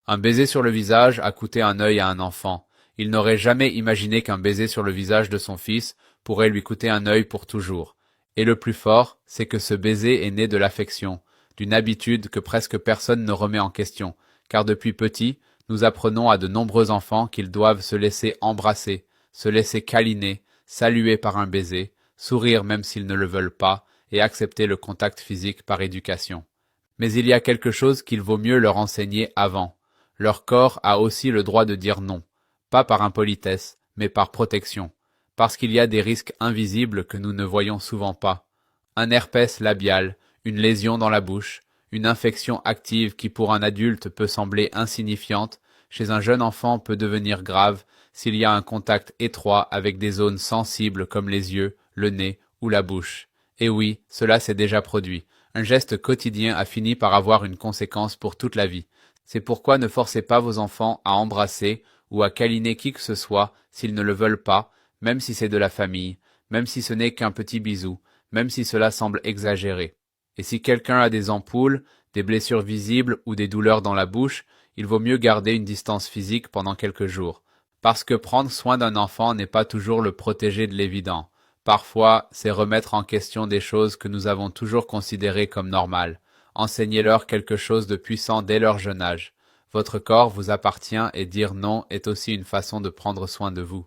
Un baiser sur le visage a coûté un œil à un enfant. Il n'aurait jamais imaginé qu'un baiser sur le visage de son fils pourrait lui coûter un œil pour toujours. Et le plus fort, c'est que ce baiser est né de l'affection, d'une habitude que presque personne ne remet en question, car depuis petit, nous apprenons à de nombreux enfants qu'ils doivent se laisser embrasser, se laisser câliner, saluer par un baiser, sourire même s'ils ne le veulent pas, et accepter le contact physique par éducation. Mais il y a quelque chose qu'il vaut mieux leur enseigner avant. Leur corps a aussi le droit de dire non, pas par impolitesse, mais par protection, parce qu'il y a des risques invisibles que nous ne voyons souvent pas. Un herpès labial, une lésion dans la bouche, une infection active qui pour un adulte peut sembler insignifiante, chez un jeune enfant peut devenir grave s'il y a un contact étroit avec des zones sensibles comme les yeux, le nez ou la bouche. Et oui, cela s'est déjà produit. Un geste quotidien a fini par avoir une conséquence pour toute la vie. C'est pourquoi ne forcez pas vos enfants à embrasser ou à câliner qui que ce soit s'ils ne le veulent pas, même si c'est de la famille, même si ce n'est qu'un petit bisou, même si cela semble exagéré. Et si quelqu'un a des ampoules, des blessures visibles ou des douleurs dans la bouche, il vaut mieux garder une distance physique pendant quelques jours. Parce que prendre soin d'un enfant n'est pas toujours le protéger de l'évident. Parfois, c'est remettre en question des choses que nous avons toujours considérées comme normales. Enseignez-leur quelque chose de puissant dès leur jeune âge. Votre corps vous appartient et dire non est aussi une façon de prendre soin de vous.